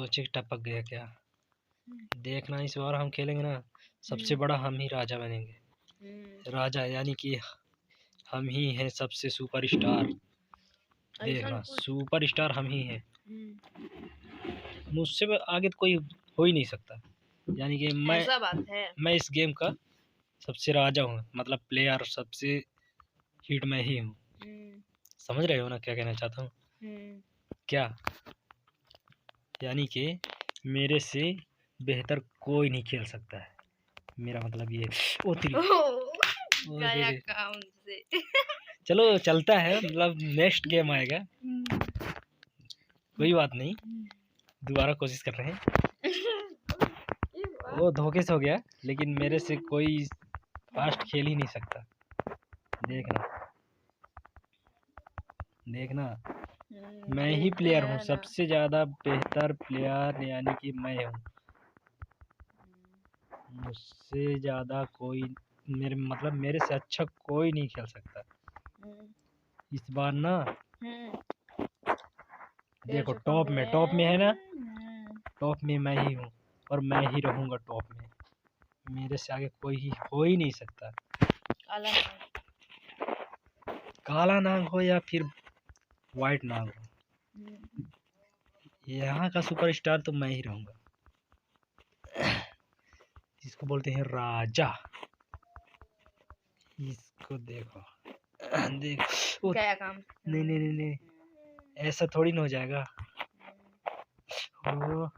सोचे टपक गया क्या। देखना इस बार हम खेलेंगे ना, सबसे बड़ा हम ही राजा बनेंगे। राजा यानी कि हम ही हैं सबसे सुपरस्टार। देखना सुपरस्टार हम ही हैं। मुझसे आगे तो कोई हो ही नहीं सकता। यानी कि मैं इस गेम का सबसे राजा हूँ, मतलब प्लेयर सबसे हिट मैं ही हूँ। समझ रहे हो ना क्या कहना चाहता हूँ? क्या यानी कि मेरे से बेहतर कोई नहीं खेल सकता है, मेरा मतलब ये। ओ गया काम से। चलो चलता है, मतलब नेक्स्ट गेम आएगा, कोई बात नहीं, दोबारा कोशिश कर रहे हैं। वो धोखे से हो गया, लेकिन मेरे से कोई फास्ट खेल ही नहीं सकता। देखना देखना, मैं ही प्लेयर हूँ, सबसे ज्यादा बेहतर प्लेयर यानी कि मैं हूँ। मुझसे ज्यादा कोई मेरे से अच्छा कोई नहीं खेल सकता। इस बार ना देखो टॉप में है ना, टॉप में मैं ही हूँ और मैं ही रहूंगा टॉप में। मेरे से आगे कोई ही हो ही नहीं सकता। काला नाग हो या फिर वाइट नाग हो, यहाँ का सुपरस्टार तो मैं ही रहूंगा, जिसको बोलते हैं राजा। इसको देखो देख क्या काम। नहीं, ऐसा थोड़ी ना हो जाएगा। ओ,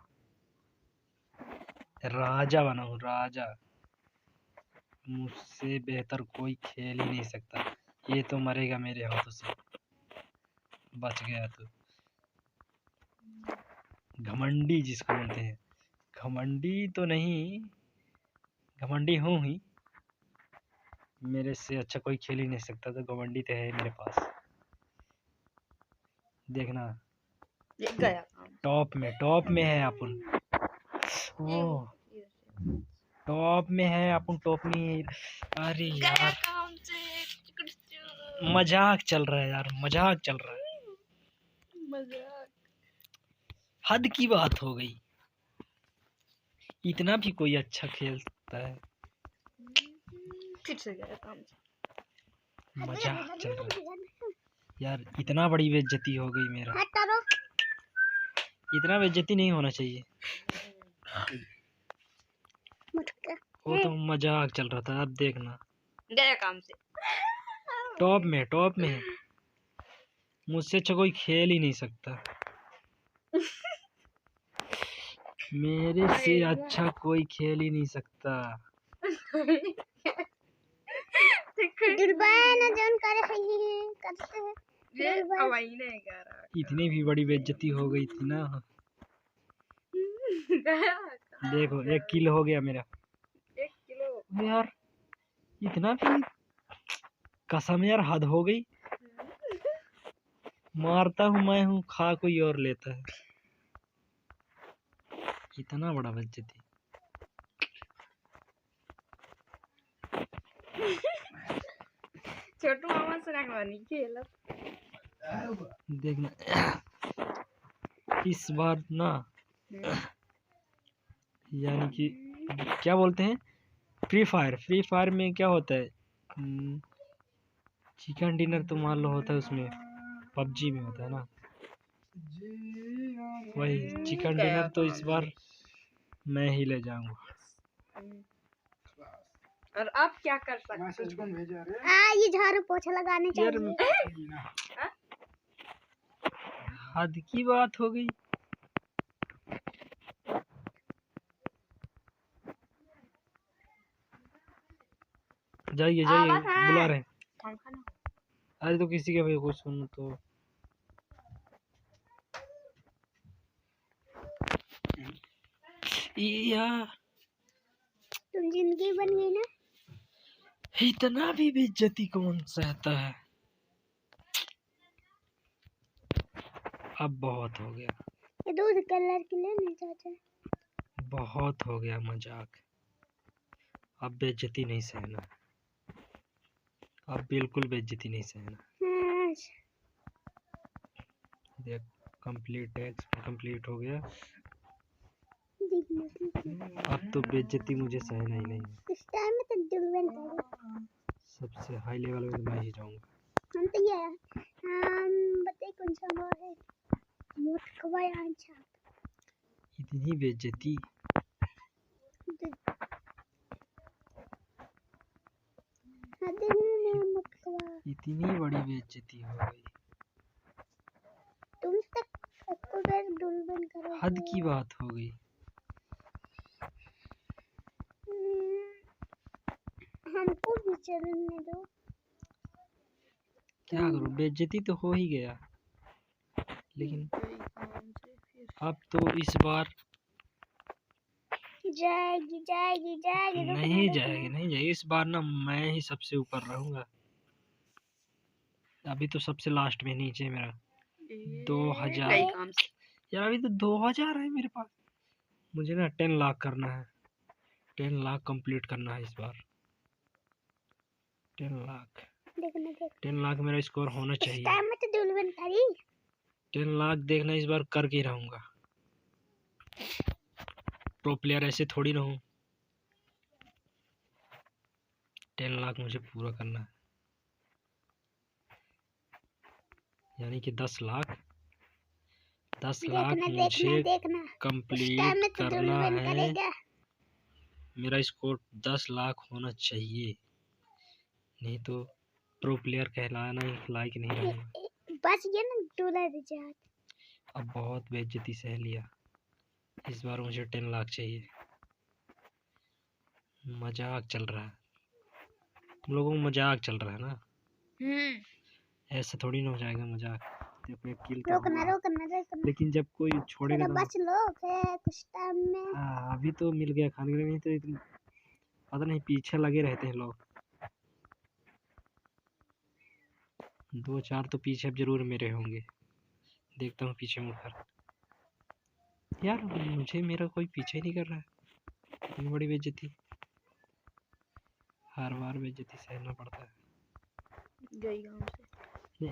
राजा बना हूँ राजा, मुझसे बेहतर कोई खेल ही नहीं सकता। ये तो मरेगा मेरे हाथों से, बच गया तो। घमंडी जिसको बोलते हैं, घमंडी तो नहीं, घमंडी हूँ ही, मेरे से अच्छा कोई खेल ही नहीं सकता, तो घमंडी तो है मेरे पास। देखना टॉप में है अपन, ओ टॉप में है अपन, टॉप में। अरे यार मजाक चल रहा है यार, मजाक चल रहा है, मजाक हद की बात हो गई। इतना भी कोई अच्छा खेलता है? फिर से गया काम से। मजाक चल रहा है यार, इतना बड़ी बेइज्जती हो गई मेरा। इतना बेइज्जती नहीं होना चाहिए। वो तो मजाक चल रहा था, अब देखना गया काम से। टॉप में है, मुझसे अच्छा कोई खेल ही नहीं सकता। मेरे से अच्छा कोई खेल ही नहीं सकता। इतनी भी बड़ी बेइज्जती हो गई थी ना। देखो 1 किलो हो गया मेरा। 1 किलो यार, इतना भी कसम यार, हद हो गई। मारता हूँ मैं हूँ, खा कोई और लेता है। इतना बड़ा बेइज्जती। छोटू मामा से रखवानी खेल। देखना इस बार ना, यानी कि क्या बोलते हैं, फ्री फायर में क्या होता है, चिकन डिनर तो मान लो होता है उसमें, पबजी में होता है ना, वही चिकन डिनर। तो इस बार मैं ही ले जाऊंगा। और आप क्या कर सकते हैं? ये झाड़ू पोछा लगाने चाहिए। हद की बात हो गई। जाइए बुला रहे हैं। अरे तो किसी के भाई कुछ सुन तो। यार तुम जिंदगी बन गई ना। इतना भी बेइज्जती कौन सहता है? अब बहुत हो गया। ये दूध कलर की लेने चाचा। बहुत हो गया मजाक, अब बेइज्जती नहीं सहना, अब बिल्कुल बेइज्जती नहीं सहना। देख कंप्लीट हो गया। अब तो बेइज्जती मुझे सहना ही नहीं है। इस टाइम में तो दुल्हन था। सबसे हाई लेवल में मैं ही जाऊंगा। हम तो ये हम बताइए कौन सा वो है मोट कवाई आंचा। इतनी बेइज्जती इतनी बड़ी बेइज्जती हो गई। तुम तक दुल्हन करो। हद की बात हो गई। हमको भी चलने दो। क्या करूं, बेइज्जती तो हो ही गया, लेकिन अब तो इस बार जाएगी जाएगी जाएगी। नहीं जाएगी नहीं जाएगी इस बार ना, मैं ही सबसे ऊपर रहूंगा। अभी तो सबसे लास्ट में नीचे मेरा 2000 यार, अभी तो 2000 है मेरे पास। मुझे ना 10 लाख करना है, 10 लाख कंप्लीट करना है इस बार। 10 लाख 10 लाख मेरा स्कोर होना चाहिए। 10 लाख देखना इस बार करके रहूंगा। प्रो प्लेयर ऐसे थोड़ी ना हूँ। 10 लाख मुझे पूरा करना है, यानी कि 10 लाख मुझे कंप्लीट करना है। मेरा स्कोर 10 लाख होना चाहिए, नहीं तो प्रो प्लेयर कहलाना ही लायक नहीं रहूंगा। बस ये ना $2 अब बहुत बेइज्जती सह लिया, इस बार मुझे 10 लाख चाहिए। मजाक चल रहा है, तुम लोगों को मजाक चल रहा है ना। ऐसा थोड़ी ना हो जाएगा मजाक। देखो एक किल तो रोकना। लेकिन जब कोई छोड़ेगा तो बच लो फिर कुछ टाइम में। हाँ, अभी तो मिल गया खाने के लिए, नहीं तो पता नहीं पीछे लगे रहते हैं लोग। 2-4 तो पीछे अब जरूर मेरे होंगे। देखता हूँ पीछे मुड़कर। यार मुझे मेरा कोई पीछे ही नहीं कर रहा है। इतनी बड़ी बेइज्जती, हर बार बेइज्जती सहना पड़ता है।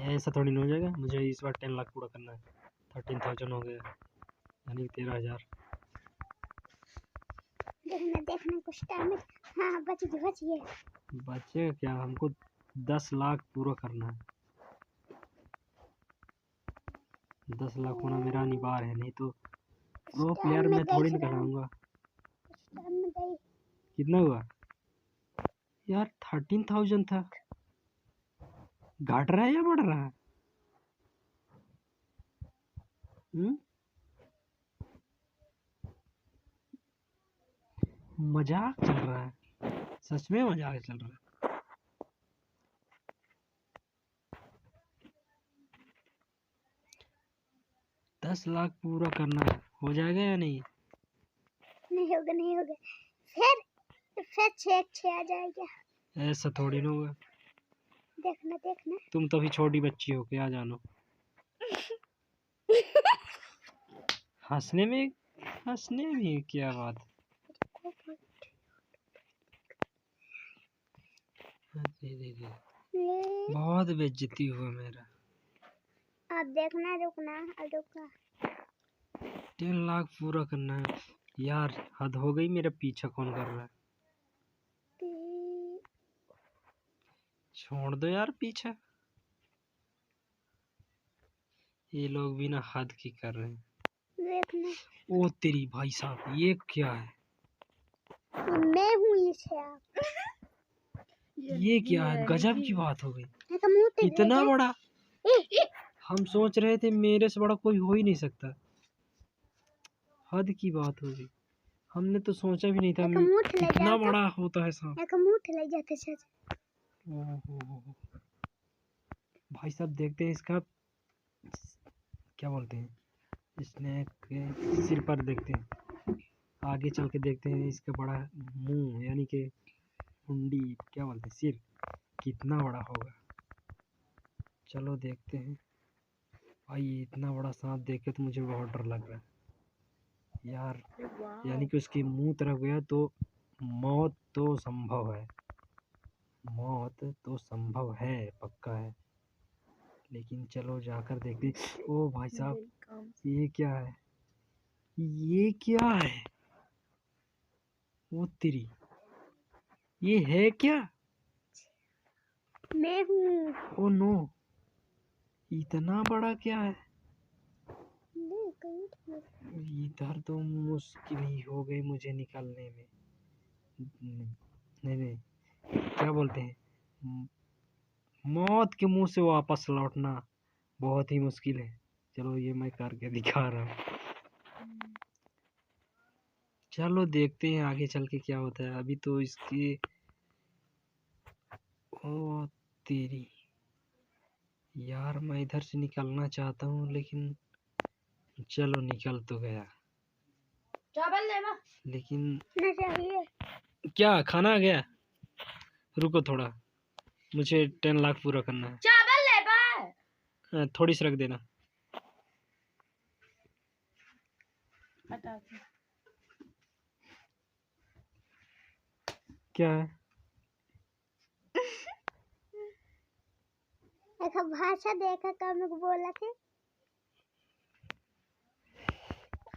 ऐसा थोड़ी ना हो जाएगा। मुझे इस बार 10 लाख पूरा करना है। 13,000 हो गया, यानी 13,000। देखना कुछ टाइम में। हाँ बच गए। बचे क्या, हमको 10 लाख पूरा करना है। 10 लाख होना मेरा अनिवार्य है, नहीं तो प्रो प्लेयर मैं थोड़ी ना कहलाऊंगा। कितना हुआ यार? 13,000 था। घट रहा है या बढ़ रहा है? मजाक चल रहा है, सच में मजाक चल रहा है। 10 लाख पूरा करना है, हो जाएगा या नहीं? नहीं होगा। फिर 6 आ जाएगा। ऐसा थोड़ी ना होगा। देखना तुम तो अभी छोटी बच्ची हो, क्या जानो। हंसने में क्या बात है। बहुत बेइज्जती हुआ मेरा। आप देखना, रुकना। 10 लाख पूरा करना है यार, हद हो गई। मेरा पीछा कौन कर रहा है? छोड़ दो यार पीछा, ये लोग भी ना हद की कर रहे हैं। देखना। ओ तेरी भाई साहब, ये क्या है? मैं हूँ ये क्या है? गजब की बात हो गई। इतना बड़ा, हम सोच रहे थे मेरे से बड़ा कोई हो ही नहीं सकता। हद की बात हो गई, हमने तो सोचा भी नहीं था इतना बड़ा होता है सांप। भाई साहब देखते हैं इसका क्या बोलते हैं, स्नेक के सिर पर देखते हैं। आगे चल के देखते हैं इसका बड़ा मुंह, यानी कि मुंडी क्या बोलते हैं, सिर कितना बड़ा होगा। चलो देखते हैं। भाई इतना बड़ा सांप देख के तो मुझे बहुत डर लग रहा है यार। यानी कि उसकी मुंह तरफ गया तो मौत तो संभव है, पक्का है। लेकिन चलो जाकर देखते। ओ भाई साहब, ये क्या है? वो तेरी, ये है क्या? मैं हूँ। ओ नो, इतना बड़ा क्या है? इधर तो मुश्किल ही हो गई मुझे निकलने में। नहीं नहीं, क्या बोलते हैं, मौत के मुंह से वापस लौटना बहुत ही मुश्किल है। चलो ये मैं करके दिखा रहा हूँ। चलो देखते हैं आगे चल के क्या होता है। अभी तो इसकी, ओ तेरी यार, मैं इधर से निकलना चाहता हूँ लेकिन चलो निकल तो गया। चावल लेना लेकिन चाहिए। क्या खाना आ गया? रुको थोड़ा, मुझे 10 लाख पूरा करना है। चावल ले बा। थोड़ी सी रख देना। क्या है? ऐसा भाषा देखा कम बोला थे।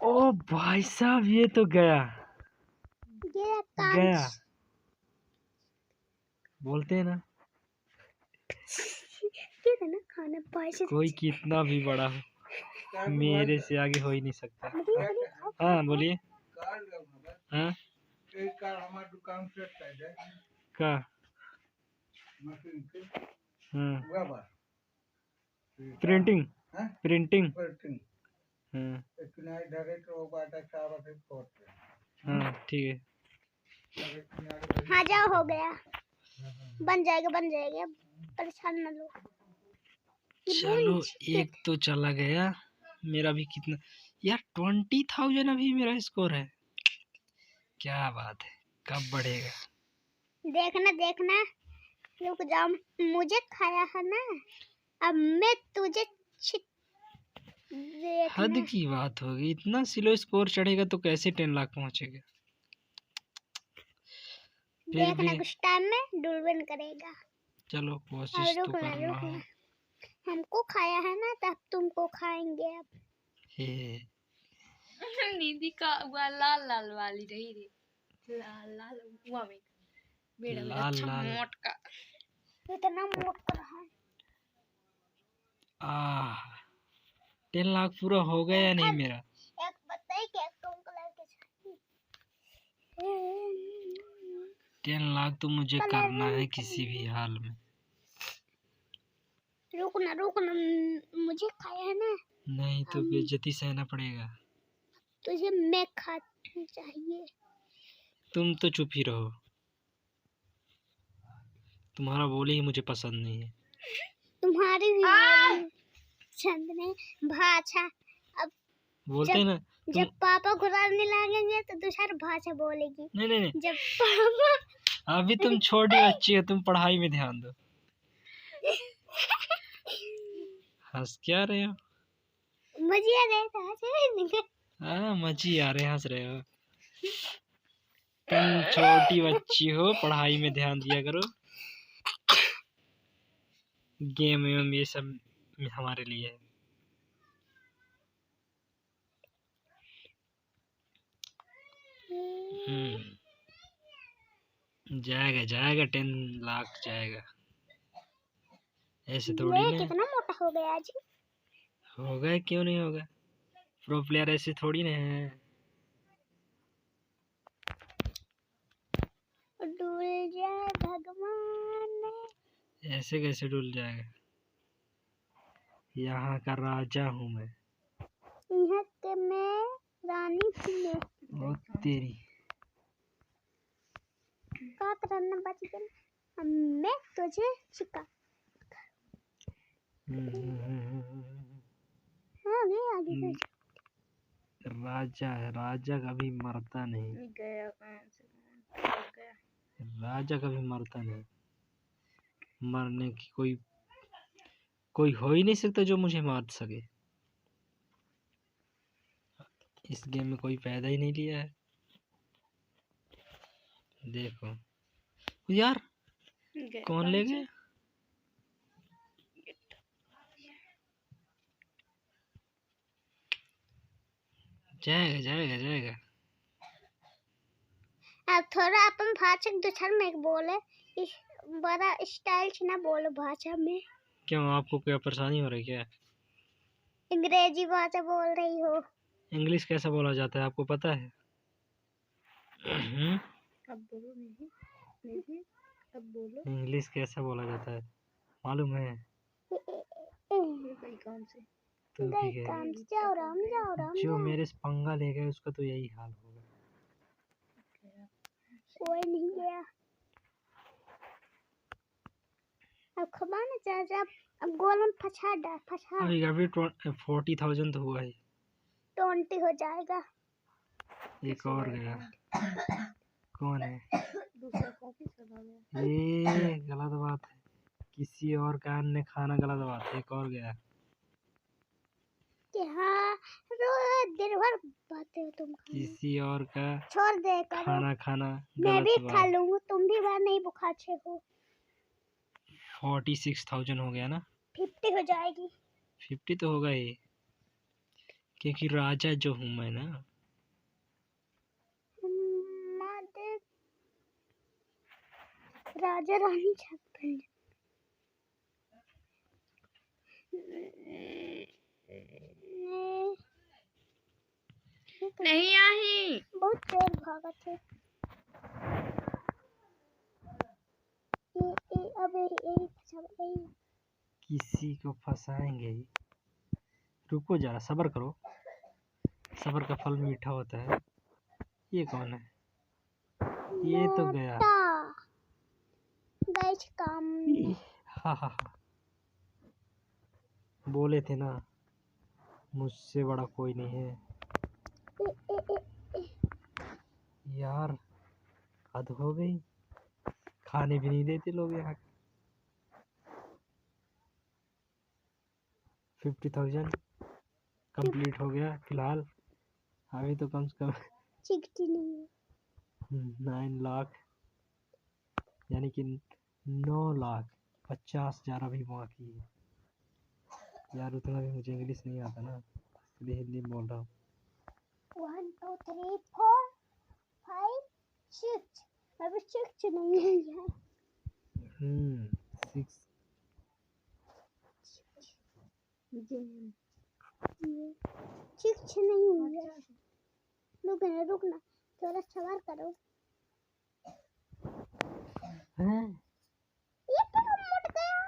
ओ भाई साहब, ये तो गया गया, बोलते हैं ना ना खाना पैसे। कोई कितना भी बड़ा हो, मेरे से आगे हो ही नहीं सकता। हाँ बोलिए। हाँ का, हाँ प्रिंटिंग, प्रिंटिंग, हाँ हाँ ठीक है। हाँ जाओ, हो गया, बन जाएगा बन जाएगा, परेशान न लो। चलो एक तो चला गया। मेरा भी कितना यार, 20,000 अभी मेरा स्कोर है। क्या बात है, कब बढ़ेगा? देखना देखना, रुक जाओ, मुझे खाया है ना, अब मैं तुझे हद की बात होगी, इतना स्लो स्कोर चढ़ेगा तो कैसे 10 लाख पहुंचेगा? देखना कुछ टाइम में डुलबन करेगा। चलो कोशिश तो कर रहा हूँ। हमको खाया है ना, तब तुमको खाएंगे अब। नींदी का लाल लाल वाली रही रे, लाल लाल हुआ में बेड़ा में अच्छा मोट का, इतना मोट का रहा। 10 लाख पूरा हो गया या नहीं मेरा? एक बताइए क्या कौन कलर के चाहिए? 10 लाख तो मुझे करना है किसी भी हाल में। रुकना, मुझे खाया है ना। नहीं तो बेइज्जती सहना पड़ेगा। तुझे मैं खाना चाहिए। तुम तो चुप ही रहो, तुम्हारा बोली ही मुझे पसंद नहीं है। तुम्हारी भी पसंद नहीं भाषा। अब बोलते ना जब पापा घुराने लगेंगे तो दूसरा भाषा बोलेगी। नहीं नहीं नहीं, जब पापा अभी तुम छोटी बच्ची हो, तुम पढ़ाई में ध्यान दो। हंस क्या रहे हो? मजे आ रहे थे। हाँ मजी आ रहे, हंस रहे हो। तुम छोटी बच्ची हो, पढ़ाई में ध्यान दिया करो। गेम वेम ये सब हमारे लिए है। जाएगा जाएगा, 10 लाख जाएगा, ऐसे थोड़ी ना। कितना मोटा हो गया आज। होगा, क्यों नहीं होगा, प्रो प्लेयर ऐसे थोड़ी ना है। डूल जाए भगवान, ऐसे कैसे डूल जाएगा? यहाँ का राजा हूँ मैं। यहाँ के मैं रानी हूँ। ओ तेरी, का करना बच गया, मैं तुझे चिका। आगे राजा है, राजा कभी मरता नहीं। गया कहाँ से गया? राजा कभी मरता नहीं, मरने की कोई हो ही नहीं सकता जो मुझे मार सके। इस गेम में कोई पैदा ही नहीं लिया है। देखो यार, कौन ले गया? जाएगा जाएगा जाएगा। अब थोड़ा अपन भाषा दूसर में बोले, बड़ा स्टाइल से ना बोलो भाषा में। क्यों, आपको क्या परेशानी हो रही है? अंग्रेजी भाषा बोल रही हो। इंग्लिश कैसा बोला जाता है आपको पता है? अब बोलो नहीं, अब बोलो। इंग्लिश कैसा बोला जाता है मालूम है? कई काम से तो ठीक है, जाओ राम जो मेरे से पंगा ले गए उसका तो यही हाल होगा। कोई नहीं गया। अब खबाने चाचा, अब गोल में फंसा डाल, फंसा। अभी 40,000 तो हुआ है। 20 हो जाएगा। एक और गया। कौन है? दूसरा कॉफी चला गया। ये गलत बात है, किसी और का अन्य खाना गलत बात है। एक और गया कि हाँ रोज दिन भर बातें हो तुम। किसी और का छोड़ दे करो। खाना मैं भी गलत खा बात। लूंगा, तुम भी बार नहीं बुखाचे हो। 46,000 हो गया ना। 50 हो जाएगी। 50 तो होगा ही, क्योंकि राजा जो हूँ मैं ना। राजा रानी छप्पन। नहीं आई, बहुत तेज भागा थे। किसी को फंसाएंगे ही। रुको जरा, सब्र करो, सब्र का फल मीठा होता है। ये कौन है? ये तो गया। काम। हाँ हाँ हाँ, बोले थे ना मुझसे बड़ा कोई नहीं है। यार हद हो गई, खाने भी नहीं देते लोग यहाँ। 50,000 कंप्लीट हो गया फिलहाल। अभी तो कम से कम 9 लाख, यानी कि 9,50,000 अभी बाकी है। यार उतना भी मुझे इंग्लिश नहीं आता ना, इसलिए हिंदी में बोल रहा हूँ। 1 2 3 4 5 6 अभी 6 नहीं है। 6 6 नहीं हुई है। रुकना थोड़ा सवार करो। हैं? ये तो मुड़ गया।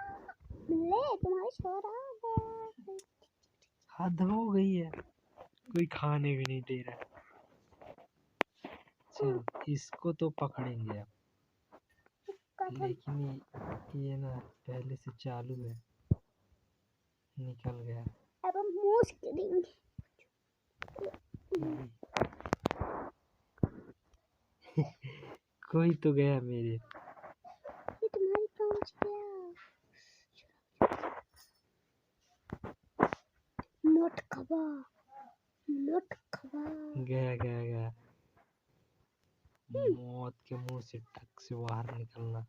ले तुम्हारे छोरा आ गया। हद हो गई है, कोई खाने भी नहीं दे रहा। चल इसको तो पकड़ेंगे अब, लेकिन ये ना पहले से चालू है, निकल गया। अब हम मूस करेंगे। कोई तो गया मेरे। ये तुम्हारी पहुंच गया। नोट खबा गया। मौत के मुंह से टक से बाहर निकलना।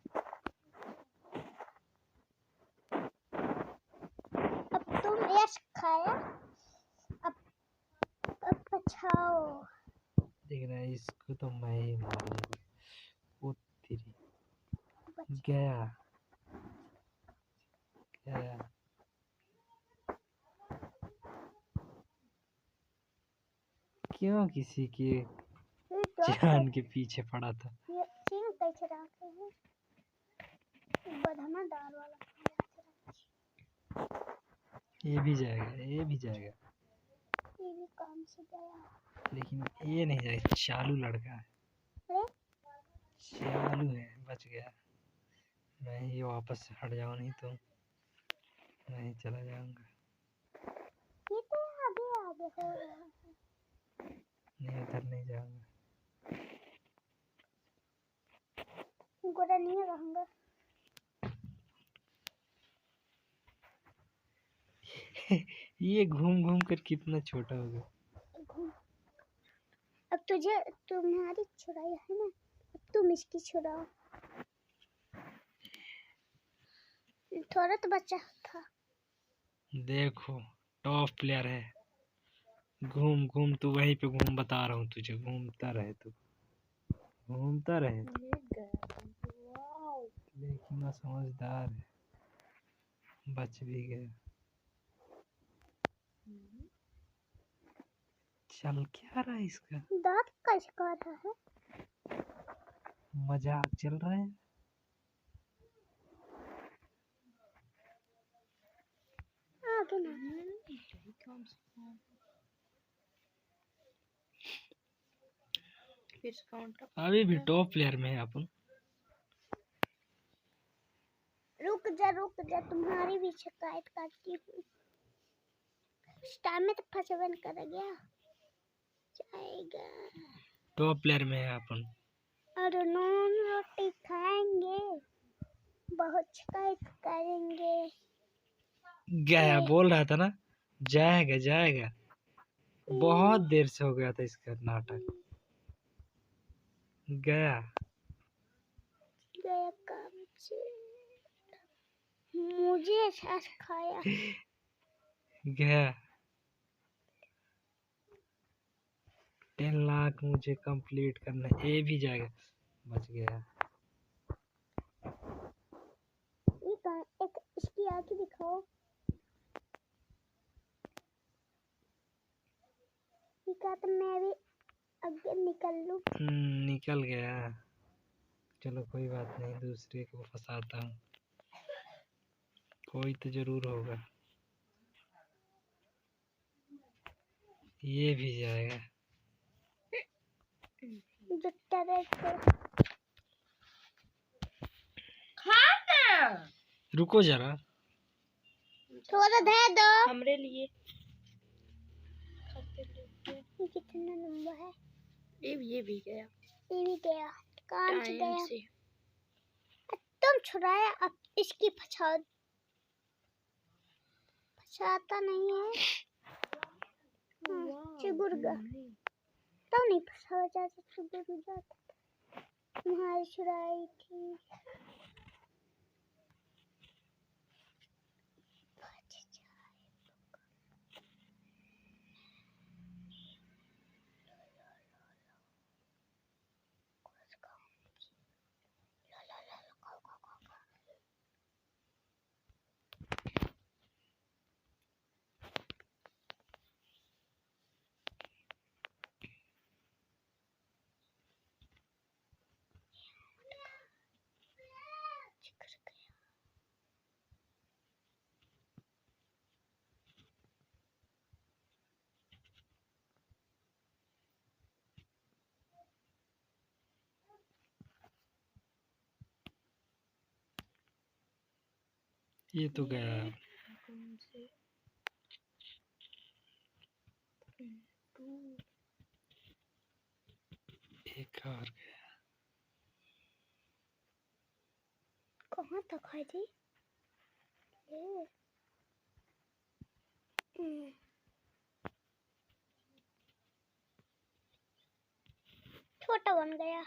अब तुम यश खाया, अब पछाओ। देख रहा है, इसको तो मैं ही मारूंगा। वो तेरी गया। क्यों किसी के जान के पीछे पड़ा था? ये सिंह कैसे रखे हैं? बधाना दाल वाला। ये भी जाएगा। ये भी काम से गया, लेकिन ये नहीं जाएगा, चालू लड़का है। चालू है, बच गया। मैं ही वापस से हट जाऊँ, नहीं तो मैं ही चला जाऊंगा। ये तो आगे हो रहा है। नहीं, उधर नहीं जाऊंगा। गोरा नहीं रहूंगा। ये घूम घूम कर कितना छोटा हो गया। अब तुम्हारी छुड़ाई है ना, अब तुम इसकी छुड़ाओ। थोड़ा तो बच्चा था। देखो टॉप प्लेयर है। घूम घूम तू वहीं पे घूम, बता रहा हूँ तुझे, घूमता रहे तू। घूमता रहे ये गया। वाओ। लेकिन वो समझदार है, बच भी गया। चल क्या रहा है इसका? दांत कस कर रहा है। मजाक चल रहा है। आगे ना। फिर काउंटर। अभी भी टॉप प्लेयर में है अपन। रुक जा तुम्हारी भी शिकायत करती हूँ। स्टार में तो फसवन कर गया जाएगा। टॉप प्लेयर में है अपन। और नॉन रोटी खाएंगे, बहुत शिकायत करेंगे। गया, बोल रहा था ना जाएगा जाएगा। बहुत देर से हो गया था इसका नाटक। गया गया काम से। मुझे सास खाया। गया। 10 लाख मुझे कंप्लीट करना है। ये भी जाएगा, बच गया। एक इसकी आगे दिखाओ। तो मैं भी आगे निकल लूं। निकल गया। चलो कोई बात नहीं, दूसरे को फंसाता हूँ। कोई तो जरूर होगा। ये भी जाएगा। रुको जरा, थोड़ा दे दो हमरे लिए। कितना नंबर है? ये भी गया। ये भी गया। काम से टाइम गया। से। तुम छुड़ाया, अब इसकी फंसाता नहीं है। चिगुर गया। तो नहीं फंसा जाता, चिगुर जाता। तुम्हारी छुड़ाई थी। ये तो गया। एक और गया। कहाँ तक है जी? छोटा बन गया।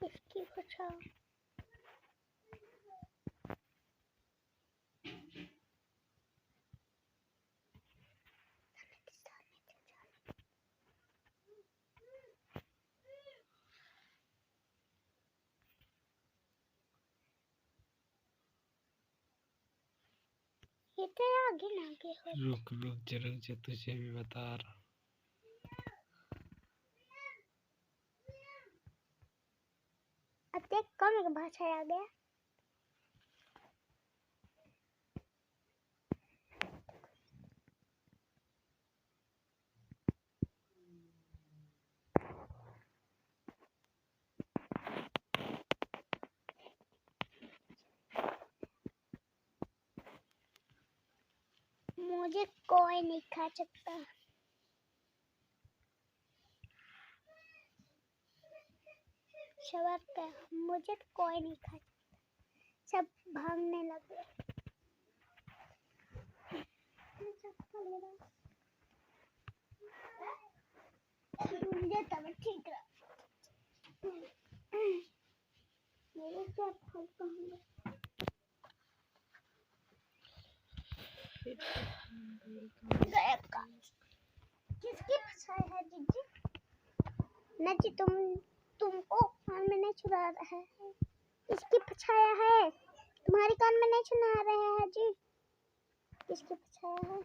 इसकी बचाओ। ये तो आगे ना आगे हो। रुक जरूर से तुझे भी बता रहा हूँ। अब देख कम भाषा आ गया। मुझे कोई नहीं खा सकता। सबर कर, मुझे तो कोई नहीं खा, सब भागने लगे। मुझे तब ठीक रहा। मेरे से फल कहूँगा गया का। किसकी फसाई है जीजी? नहीं तुमको कान में नहीं छुरा रहा है, इसकी फसाया है, तुम्हारी कान में नहीं सुना रहे हैं जी। किसकी फसाया है?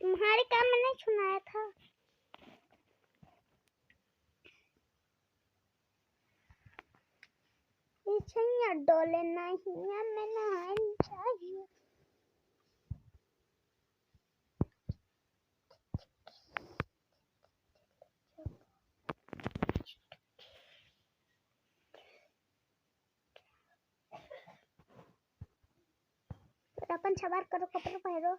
तुम्हारे कान में नहीं सुनाया था। ये डोले नहीं है, मैं नहाना चाहिए। अपन सवार करो, कपड़े पहनो।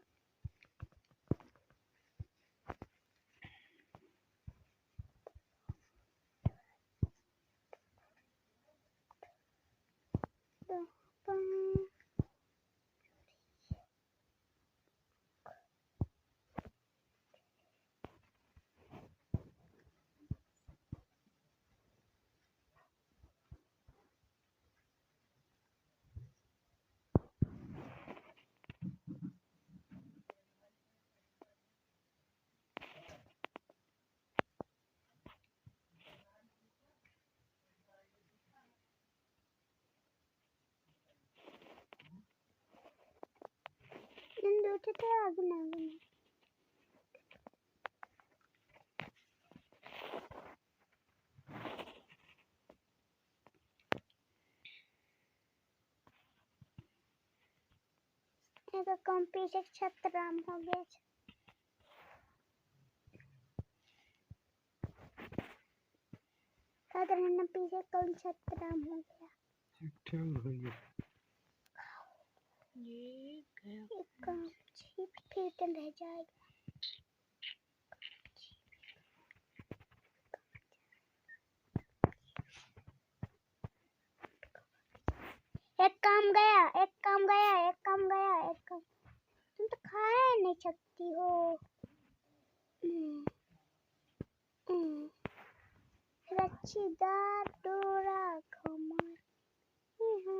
उठे थे आगे ना तो कंप्यूटर छतराम हो गया। अगर हमने पीछे कौन छतराम हो गया। ये गया फिर रह जाएगा। एक काम गया, एक काम गया, एक काम गया, एक काम। तुम तो खा नहीं सकती हो। रच्छीदार डोरा खमर डोरा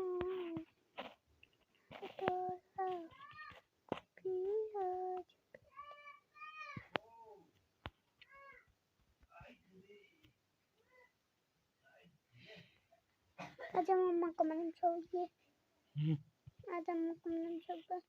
आजा मम्मा को मन छोड़िए। आजा मम्मा को मन छोड़।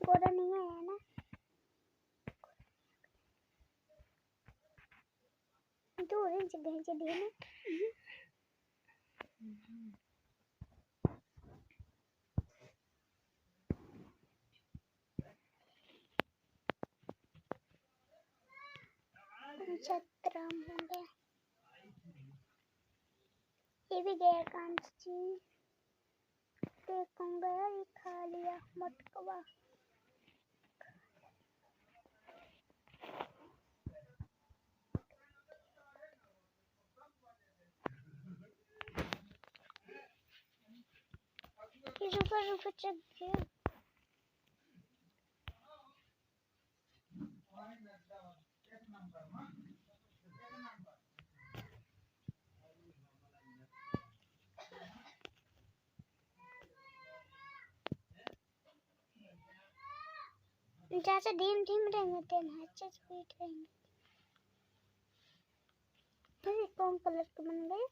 गोरा नहीं आया ना, तो ऑरेंज जगह से दिए ना। छतराम हो गया। ये भी गया कांची। देखूं गया, ये खा लिया मटकवा। रुको चल गया। जैसे धीम रहेंगे तेन अच्छे स्पीड रहेंगे। फिर कौन कलर के बन गए?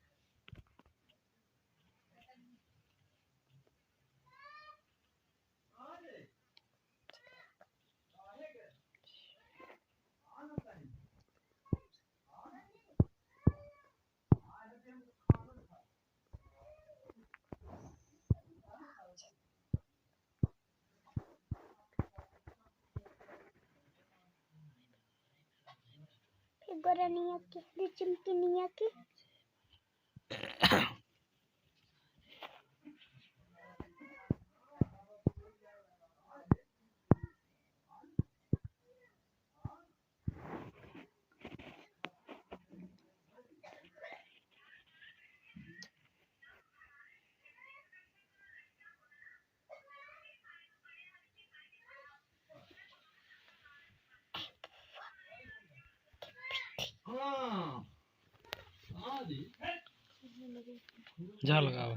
गोरनिया के चमकनिया के जा लगाओ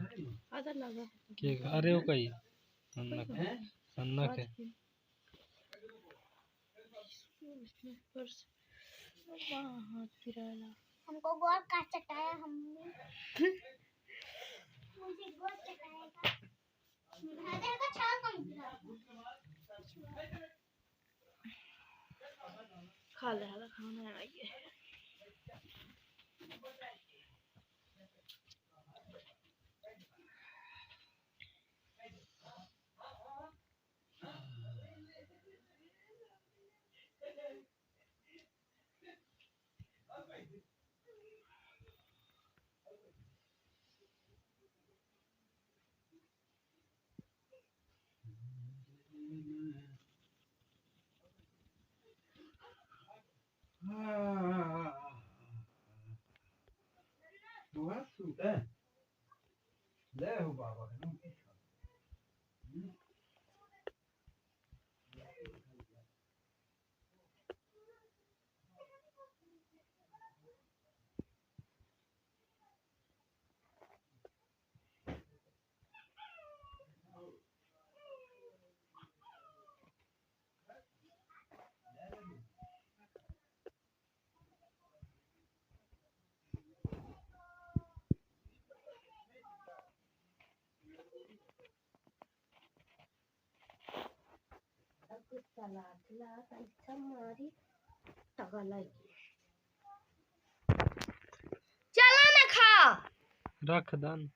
आधा लगा के अरे वो कई सन्नक सन्नक है हमको गोल का चटाया हमने मुझे गोल चटाएगा इधर का छाल कम खा ले हाला खाना है ये चला ना खा रख दान